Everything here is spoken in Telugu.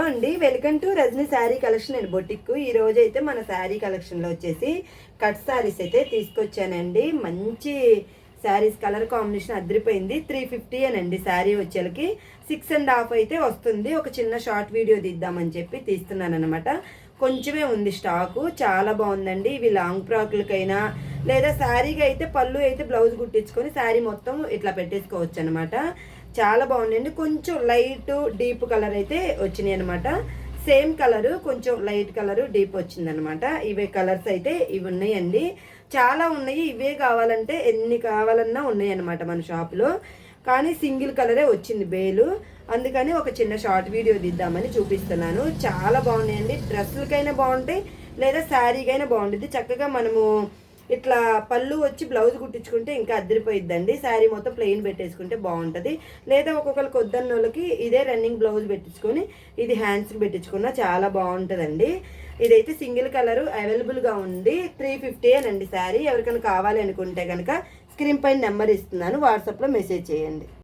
హలో అండి, welcome to Rajni saree collection and boutique. ఈ రోజు అయితే మన శారీ కలెక్షన్లో వచ్చేసి కట్ శారీస్ అయితే తీసుకొచ్చానండి. మంచి శారీస్ కలర్ కాంబినేషన్ అదిరిపోయింది. 350 అనండి శారీ వచ్చేలకి 6.5 అయితే వస్తుంది. ఒక చిన్న షార్ట్ వీడియో తీద్దామని చెప్పి తీస్తున్నాను అనమాట. కొంచెమే ఉంది స్టాకు, చాలా బాగుందండి. ఇవి లాంగ్ ఫ్రాక్లకైనా లేదా శారీకి అయితే పళ్ళు అయితే బ్లౌజ్ కుట్టించుకొని శారీ మొత్తం ఇట్లా పెట్టేసుకోవచ్చు అనమాట. చాలా బాగుందండి. కొంచెం లైట్ డీప్ కలర్ అయితే వచ్చినాయి అనమాట. సేమ్ కలరు కొంచెం లైట్ కలరు డీప్ వచ్చిందనమాట. ఇవే కలర్స్ అయితే ఇవి ఉన్నాయండి, చాలా ఉన్నాయి. ఇవే కావాలంటే ఎన్ని కావాలన్నా ఉన్నాయి అనమాట మన షాప్లో. కానీ సింగిల్ కలరే వచ్చింది బేలు, అందుకని ఒక చిన్న షార్ట్ వీడియో తీద్దామని చూపిస్తున్నాను. చాలా బాగున్నాయండి. డ్రెస్సులకైనా బాగుంటాయి లేదా శారీకైనా బాగుంటుంది. చక్కగా మనము ఇట్లా పళ్ళు వచ్చి బ్లౌజ్ కుట్టించుకుంటే ఇంకా అద్దరిపోయిద్దండి. శారీ మొత్తం ప్లెయిన్ పెట్టేసుకుంటే బాగుంటుంది. లేదా ఒక్కొక్కరికి వద్దన్న వాళ్ళకి ఇదే రన్నింగ్ బ్లౌజ్ పెట్టించుకొని ఇది హ్యాండ్స్కి పెట్టించుకున్నా చాలా బాగుంటుందండి. ఇదైతే సింగిల్ కలరు అవైలబుల్గా ఉంది. 350 అనండి శారీ. ఎవరికైనా కావాలి అనుకుంటే కనుక స్క్రీన్ పైన నెంబర్ ఇస్తున్నాను, వాట్సాప్లో మెసేజ్ చేయండి.